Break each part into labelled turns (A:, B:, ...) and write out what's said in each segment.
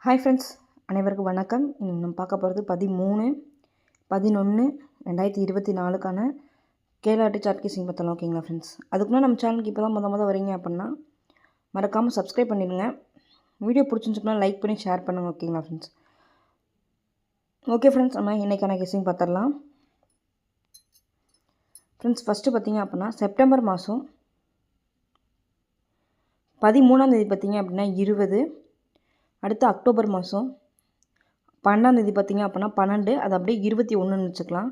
A: Hi friends, அனைவருக்கும் வணக்கம். இன்னைக்கு நம்ம பார்க்க போகிறது 13/11/2024க்கான கேலாட்டி சார்ட் கீசிங் பார்த்தலாம். ஓகேங்களா ஃப்ரெண்ட்ஸ்? அதுக்குள்ளே நம்ம சேனலுக்கு இப்போ தான் முத வரீங்க அப்படின்னா மறக்காமல் சப்ஸ்கிரைப் பண்ணிடுங்க. வீடியோ பிடிச்சிருந்துச்சுன்னா லைக் பண்ணி ஷேர் பண்ணுங்கள். ஓகேங்களா ஃப்ரெண்ட்ஸ்? ஓகே ஃப்ரெண்ட்ஸ், நம்ம இன்றைக்கான கீசிங் பார்த்துடலாம். ஃப்ரெண்ட்ஸ், ஃபஸ்ட்டு பார்த்தீங்க அப்படின்னா செப்டம்பர் மாதம் 13ஆம் தேதி பார்த்தீங்க அப்படின்னா 20, அடுத்து அக்டோபர் மாதம் 12ஆம் தேதி பார்த்தீங்க அப்படின்னா 12, அது அப்படியே 21ன்னு வச்சுக்கலாம்.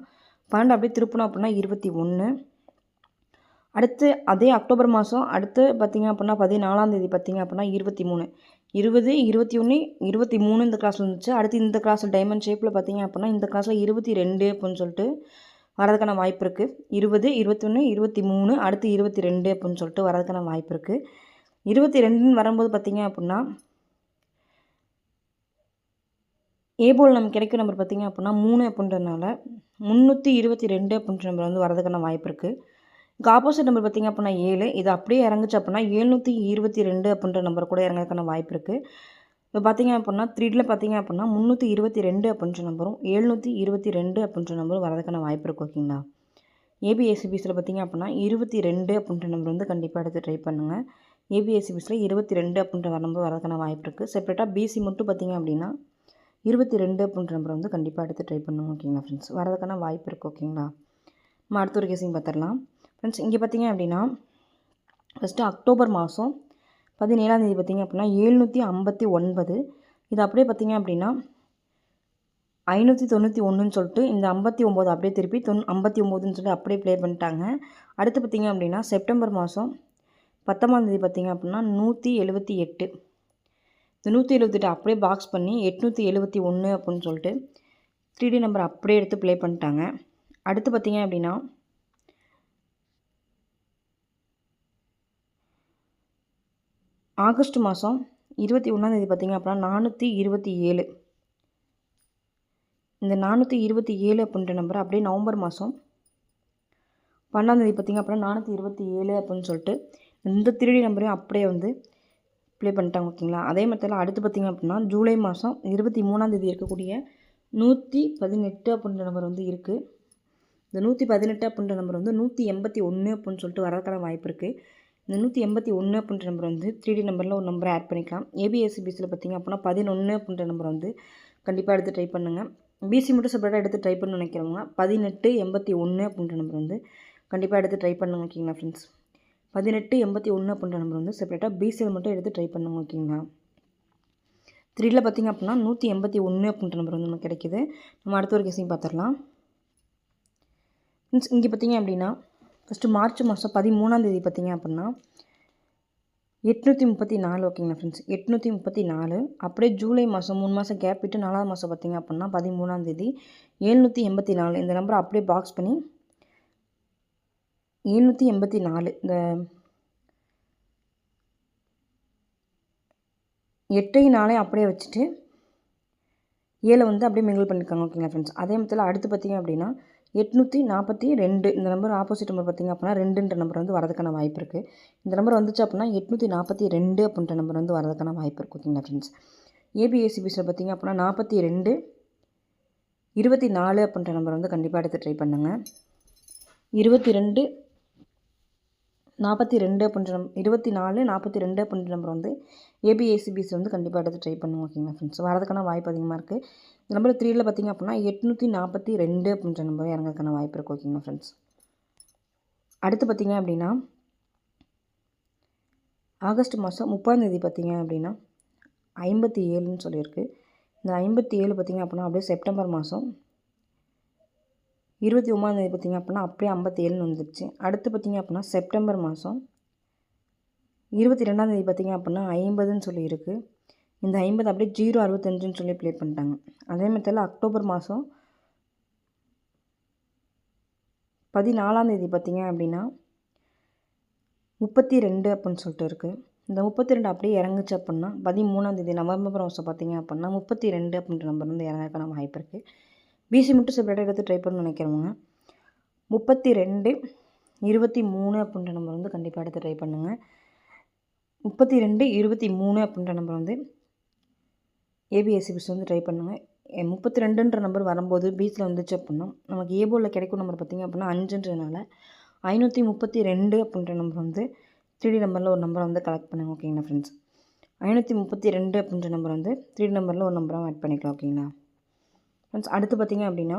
A: 12 அப்படியே திருப்பணும் அப்படின்னா 21. அடுத்து அதே அக்டோபர் மாதம் அடுத்து பார்த்தீங்க அப்படின்னா 14ஆம் தேதி பார்த்தீங்க அப்படின்னா 23, 20, 21, 23 இந்த கிளாஸில் இருந்துச்சு. அடுத்து இந்த கிளாஸில் டைமண்ட் ஷேப்பில் பார்த்தீங்க அப்படின்னா இந்த கிளாஸில் 22 அப்படின்னு சொல்லிட்டு வரதுக்கான வாய்ப்பு இருக்குது. 20, 21, 23 அடுத்து 22 அப்படின்னு சொல்லிட்டு வரதுக்கான வாய்ப்பு இருக்குது. 22ன்னு வரும்போது பார்த்தீங்க அப்படின்னா ஏபோல் நமக்கு கிடைக்கும் நம்பர் பார்த்திங்க அப்படின்னா 3 அப்படின்றதுனால 322 அப்படின்ற நம்பர் வந்து வரதுக்கான வாய்ப்பு இருக்குது. இதுக்கு ஆப்போசிட் நம்பர் பார்த்திங்க அப்படின்னா 7, இது அப்படியே இறங்குச்சு அப்படின்னா 722 அப்படின்ற நம்பர் கூட இறங்கிறதுக்கான வாய்ப்பு இருக்குது. இப்போ பார்த்திங்க அப்படின்னா 3ல பார்த்திங்க அப்படின்னா 322 அப்படின்ற நம்பரும் 722 அப்படின்ற நம்பரும் வரதுக்கான வாய்ப்பு இருக்குது. ஓகேங்களா? ஏபிஎஸ்சிபிஸில் பார்த்திங்க அப்படின்னா 22 அப்படின்ற நம்பர் வந்து கண்டிப்பாக எடுத்து ட்ரை பண்ணுங்கள். ஏபிஎஸ்சிபிஸில் 22 அப்படின்ற நம்பர் வரதுக்கான வாய்ப்பு இருக்குது. செப்பரேட்டாக பிசி மட்டும் பார்த்திங்க அப்படின்னா 22 அப்படின்ற நம்பரை வந்து கண்டிப்பாக எடுத்து ட்ரை பண்ணுவோம். ஓகேங்களா ஃப்ரெண்ட்ஸ்? வரதுக்கான வாய்ப்பு இருக்குது. ஓகேங்களா? நம்ம அடுத்த ஒரு கேஸையும் பார்த்துடலாம். ஃப்ரெண்ட்ஸ், இங்கே பார்த்தீங்க அப்படின்னா ஃபஸ்ட்டு அக்டோபர் மாதம் 17ஆம் தேதி பார்த்திங்க அப்படின்னா 759, இது அப்படியே பார்த்திங்க அப்படின்னா 591ன்னு சொல்லிட்டு இந்த 59 அப்படியே திருப்பி 59ன்னு சொல்லி அப்படியே ப்ளே பண்ணிட்டாங்க. அடுத்து பார்த்திங்க அப்படின்னா செப்டம்பர் மாதம் 10ஆம் தேதி பார்த்திங்க அப்படின்னா 178, இந்த 178 அப்படியே பாக்ஸ் பண்ணி 871 அப்படின்னு சொல்லிட்டு 3D நம்பர் அப்படியே எடுத்து ப்ளே பண்ணிட்டாங்க. அடுத்து பார்த்தீங்க அப்படின்னா ஆகஸ்ட் மாதம் 21ஆம் தேதி பார்த்திங்க அப்படின்னா 427, இந்த 427 அப்படின்ற நம்பரை அப்படியே நவம்பர் மாதம் 12ஆம் தேதி பார்த்திங்க அப்படின்னா 427 அப்படின்னு சொல்லிட்டு இந்த 3D நம்பரையும் அப்படியே வந்து ப்ளே பண்ணிட்டாங்க. ஓகேங்களா? அதே மெத்தடில் அடுத்து பார்த்திங்க அப்படின்னா ஜூலை மாதம் 23ஆம் தேதி இருக்கக்கூடிய 118 அப்படின்ற நம்பர் வந்து இருக்குது. இந்த 118 அப்படின்ற நம்பர் வந்து 181 அப்படின்னு சொல்லிட்டு வரதுக்கான வாய்ப்பு இருக்குது. இந்த 181 அப்படின்ற நம்பர் வந்து 3D நம்பரில் ஒரு நம்பரை ஆட் பண்ணிக்கலாம். ஏபிஎஸ்சிபிஸில் பார்த்திங்க அப்படின்னா 11 அப்படின்ற நம்பர் வந்து கண்டிப்பாக எடுத்து ட்ரை பண்ணுங்கள். பிசி மட்டும் செப்பரேட்டாக எடுத்து ட்ரை பண்ண நினைக்கிறவங்க 1881 அப்படின்ற நம்பர் வந்து கண்டிப்பாக எடுத்து ட்ரை பண்ணுங்க. ஓகேங்களா ஃப்ரெண்ட்ஸ்? 1881 அப்படின்ற நம்பர் வந்து செப்பரேட்டாக பிசியில் மட்டும் எடுத்து ட்ரை பண்ணுங்க. ஓகேங்களா? 3ல பார்த்திங்க அப்படின்னா 181 அப்படின்ற நம்பர் வந்து நமக்கு கிடைக்கிது. நம்ம அடுத்த ஒரு கேஸையும் பார்த்துடலாம். மீன்ஸ் இங்கே பார்த்திங்க அப்படின்னா ஃபஸ்ட்டு மார்ச் மாதம் 13ஆம் தேதி பார்த்திங்க அப்படின்னா 834. ஓகேங்களா ஃப்ரெண்ட்ஸ்? 834 அப்படியே ஜூலை மாதம் 3 மாதம் கேப் விட்டு 4ஆம் மாதம் பார்த்திங்க அப்படின்னா 13ஆம் தேதி 784, இந்த நம்பரை அப்படியே பாக்ஸ் பண்ணி 784 இந்த 8 அப்படியே வச்சுட்டு 7 வந்து அப்படியே மிங்கிள் பண்ணியிருக்காங்க. ஓகேங்களா ஃப்ரெண்ட்ஸ்? அதே மத்தியில் அடுத்து பார்த்திங்க அப்படின்னா 842, இந்த நம்பர் ஆப்போசிட் நம்பர் பார்த்திங்க அப்படின்னா 2ன்ற நம்பர் வந்து வரதுக்கான வாய்ப்பு இருக்குது. இந்த நம்பர் வந்துச்சு அப்படின்னா 842 அப்படின்ற நம்பர் வந்து வரதுக்கான வாய்ப்பு இருக்குது. ஓகேங்களா ஃப்ரெண்ட்ஸ்? ஏபிஎஸ்சிபிஸில் பார்த்திங்க அப்படின்னா 42, 24 அப்படின்ற நம்பர் வந்து கண்டிப்பாக எடுத்து ட்ரை பண்ணுங்கள். 22, 42 அப்படின்ற 24, 42 அப்படின்ற நம்பர் வந்து ஏபிஎஸ்சிபிஸ் வந்து கண்டிப்பாக எடுத்து ட்ரை பண்ணுவோம். ஓகேங்களா ஃப்ரெண்ட்ஸ்? வரதுக்கான வாய்ப்பு அதிகமாக இருக்குது. இந்த நம்பர் 3ல பார்த்திங்க அப்படின்னா 842 அப்படின்ற நம்பர் இறங்கிறதுக்கான வாய்ப்பு இருக்குது. ஓகேங்களா ஃப்ரெண்ட்ஸ்? அடுத்து பார்த்திங்க அப்படின்னா ஆகஸ்ட் மாதம் 30ஆம் தேதி பார்த்திங்க அப்படின்னா 57ன்னு சொல்லியிருக்கு. இந்த 57 பார்த்திங்க அப்படின்னா அப்படியே செப்டம்பர் மாதம் 29ஆம் தேதி பார்த்திங்க அப்படின்னா அப்படியே 57ன்னு வந்துடுச்சு. அடுத்து பார்த்திங்க அப்படின்னா செப்டம்பர் மாதம் 22ஆம் தேதி பார்த்திங்க அப்படின்னா 50ன்னு சொல்லியிருக்கு. இந்த 50 அப்படியே 065ன்னு சொல்லி ப்ளே பண்ணிட்டாங்க. அதே மெத்தடில் அக்டோபர் மாதம் 14ஆம் தேதி பார்த்திங்க அப்படின்னா 32 அப்படின்னு சொல்லிட்டு இருக்குது. இந்த 32 அப்படியே இறங்குச்சு அப்படின்னா 13ஆம் தேதி நவம்பர் மாதம் பார்த்திங்க அப்படின்னா 32 அப்படின்ற நம்பர் வந்து இறங்கிறதுக்கான வாய்ப்பு இருக்குது. பிசி மட்டும் செப்பரேட்டாக எடுத்து ட்ரை பண்ண நினைக்கிறவங்க 32, 23 அப்படின்ற நம்பர் வந்து கண்டிப்பாக எடுத்து ட்ரை பண்ணுங்கள். 32, 23 அப்படின்ற நம்பர் வந்து ஏபிஎஸ்சிபிஸ் வந்து ட்ரை பண்ணுங்கள். 32ன்ற நம்பர் வரும்போது பீஸில் வந்துச்சு அப்படின்னா நமக்கு ஏபோர்டில் கிடைக்கும் நம்பர் பார்த்திங்க அப்படின்னா 5ன்றதுனால 532 அப்படின்ற நம்பர் வந்து 3D நம்பரில் ஒரு நம்பரை வந்து கலெக்ட் பண்ணுங்கள். ஓகேங்களா ஃப்ரெண்ட்ஸ், 532 அப்படின்ற நம்பர் வந்து 3D நம்பரில் ஒரு நம்பராக ஆட் பண்ணிக்கலாம். ஓகேங்களா ஃப்ரெண்ட்ஸ், அடுத்து பார்த்திங்க அப்படின்னா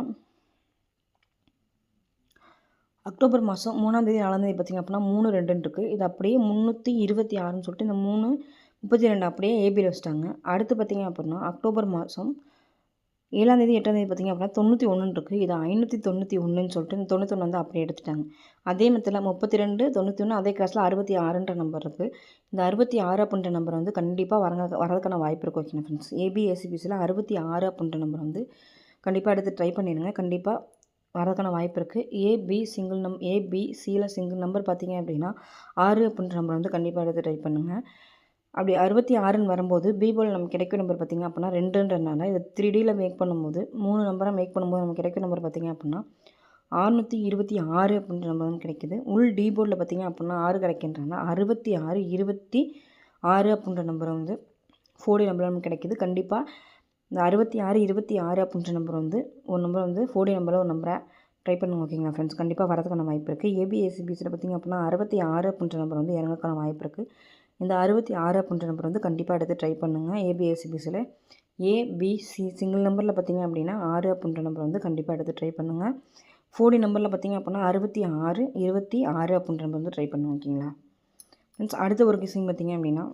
A: அக்டோபர் மாதம் 3ஆம் தேதி 4ஆம் தேதி பார்த்திங்க அப்படின்னா 3 2 இருக்குது. இது அப்படியே 326ன்னு சொல்லிட்டு இந்த 332 அப்படியே ஏபியில் வச்சுட்டாங்க. அடுத்து பார்த்திங்க அப்படின்னா அக்டோபர் மாதம் 7ஆம் தேதி 8ஆம் தேதி பார்த்திங்க அப்படின்னா 91 இருக்குது. இது 591ன்னு சொல்லிட்டு இந்த 91 வந்து அப்படியே எடுத்துட்டாங்க. அதே மெத்தடில் 32 91 அதே கிளாஸில் 66ன்ற நம்பர் இருக்குது. இந்த 66 அப்படின்ற நம்பர் வந்து கண்டிப்பாக வரதுக்கான வாய்ப்பு இருக்குது. ஓகேங்க ஃப்ரெண்ட்ஸ், ஏபிஎஸ்சிபிஸில் 66 அப்படின்ற நம்பர் வந்து கண்டிப்பாக எடுத்து ட்ரை பண்ணிடுங்க. கண்டிப்பாக வரதுக்கான வாய்ப்பு இருக்குது. ஏபிசியில் சிங்கிள் நம்பர் பார்த்திங்க அப்படின்னா 6 அப்படின்ற நம்பர் வந்து கண்டிப்பாக எடுத்து ட்ரை பண்ணுங்கள். அப்படி 66ன்னு வரும்போது பிபோல் நமக்கு கிடைக்கும் நம்பர் பார்த்திங்க அப்படின்னா 2ன்றனால இதை 3Dயில் மேக் பண்ணும்போது 3 நம்பராக மேக் பண்ணும்போது நமக்கு கிடைக்கும் நம்பர் பார்த்திங்க அப்படின்னா 626 அப்படின்ற நம்பர் வந்து கிடைக்குது. உள் டிபோர்டில் பார்த்திங்க அப்படின்னா 6 கிடைக்கின்றனால 66 26 அப்படின்ற நம்பர் வந்து 4D நம்பர் நமக்கு கிடைக்கிது. கண்டிப்பாக இந்த 66 26 அப்படின்ற நம்பர் வந்து ஒரு நம்பர் வந்து 4D நம்பரில் ஒரு நம்பரை ட்ரை பண்ணுங்க. ஓகேங்களா ஃப்ரெண்ட்ஸ், கண்டிப்பாக வரதுக்கான வாய்ப்பு இருக்குது. ஏபிஎஸ்சிபிஸில் பார்த்திங்க அப்படின்னா 66 அப்படின்ற நம்பர் வந்து இறங்கக்கான வாய்ப்பு இருக்குது. இந்த 66 அப்படின்ற நம்பர் வந்து கண்டிப்பாக எடுத்து ட்ரை பண்ணுங்கள். ஏபிஎஸ்சிபிஸில் ஏபிசி சிங்கிள் நம்பரில் பார்த்திங்க அப்படின்னா 6 அப்படின்ற நம்பர் வந்து கண்டிப்பாக எடுத்து ட்ரை பண்ணுங்கள். 4D நம்பரில் பார்த்திங்க அப்படின்னா 66 26 அப்படின்ற நம்பர் வந்து ட்ரை பண்ணுங்க. ஓகேங்களா ஃப்ரெண்ட்ஸ், அடுத்த ஒரு கிசிங் பார்த்திங்க அப்படின்னா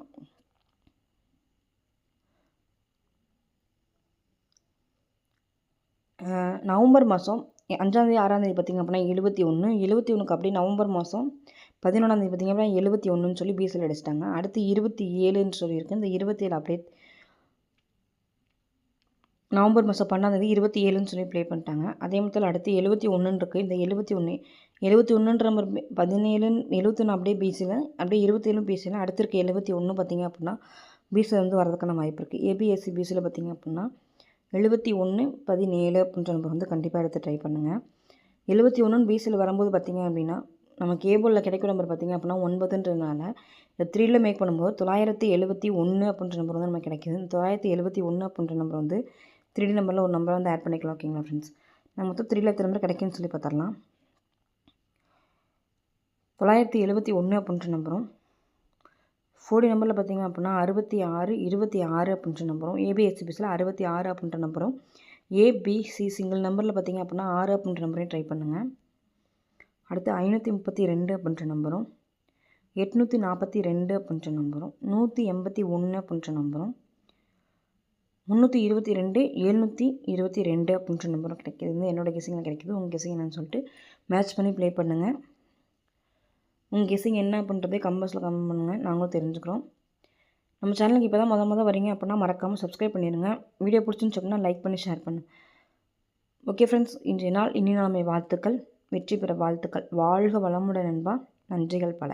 A: நவம்பர் மாதம் 5ஆம் தேதி 6ஆம் தேதி பார்த்திங்க அப்படின்னா 71 அப்படியே நவம்பர் மாதம் 11ஆம் தேதி பார்த்திங்க அப்படின்னா 71ன்னு சொல்லி பிஎஸ்சியில் அடிச்சிட்டாங்க. அடுத்து 27ன்னு சொல்லியிருக்கு. இந்த 27 அப்படியே நவம்பர் மாதம் 12ஆம் தேதி 27ன்னு சொல்லி ப்ளே பண்ணிட்டாங்க. அதே மாதிரி அடுத்து 71ன்னு இருக்குது. இந்த 71ன்ற நம்பர் 71 அப்படியே பிசியில் அப்படியே 27 பிசியில் அடுத்து இருக்க 71 பார்த்திங்க அப்படின்னா பிசியில் வந்து வரதுக்கான வாய்ப்பு இருக்குது. ஏபிஎஸ்சி பிசியில் பார்த்திங்க அப்படின்னா 71 17 அப்படின்ற நம்பர் வந்து கண்டிப்பாக எடுத்து ட்ரை பண்ணுங்கள். 71 பிசியில் வரும்போது பார்த்திங்க அப்படின்னா நம்ம கேபிளில் கிடைக்கும் நம்பர் பார்த்திங்க அப்படின்னா 9ன்றதுனால இந்த 3ல் மேக் பண்ணும்போது 971 அப்படின்ற நம்பர் வந்து நமக்கு கிடைக்கிது. இந்த 971 அப்படின்ற நம்பர் வந்து 3D நம்பரில் ஒரு நம்பரை வந்து ஆட் பண்ணிக்கலாம். ஓகேங்களா ஃப்ரெண்ட்ஸ், நம்ம மொத்தம் 3ல் எத்தனை நம்பர் கிடைக்குன்னு சொல்லி பார்த்துடலாம். 971 அப்படின்ற நம்பரும் 4D நம்பரில் பார்த்திங்க அப்படின்னா 66 26 அப்படின்ற நம்பரும் ஏபிஎஸ்சிபிஸில் 66 அப்படின்ற நம்பரும் ஏபிசி சிங்கிள் நம்பரில் பார்த்திங்க அப்படின்னா 6 அப்படின்ற நம்பரையும் ட்ரை பண்ணுங்கள். அடுத்து 532 அப்படின்ற நம்பரும் 842 அப்படின்ற நம்பரும் 181 அப்படின்ற நம்பரும் 322 722 அப்படின்ற நம்பரும் கிடைக்கிது. இது என்னோடய கெஸிங்கில் கிடைக்கிது. உங்கள் கெஸிங் என்னன்னு சொல்லிட்டு மேட்ச் பண்ணி ப்ளே பண்ணுங்கள். உங்கள் கெஸிங் என்ன அப்படின்றதே கமெண்ட்ஸில் கமெண்ட் பண்ணுங்கள், நாங்களும் தெரிஞ்சுக்கிறோம். நம்ம சேனலுக்கு இப்போ தான் முத வரீங்க அப்படின்னா மறக்காமல் சப்ஸ்கிரைப் பண்ணிடுங்க. வீடியோ பிடிச்சுன்னு சொன்னால் லைக் பண்ணி ஷேர் பண்ணுங்கள். ஓகே ஃப்ரெண்ட்ஸ், இன்றைய நாள் இனி நாளை வாழ்த்துக்கள், வெற்றி பெற வாழ்த்துக்கள். வாழ்க வளமுடன் நண்பா. நன்றிகள் பல.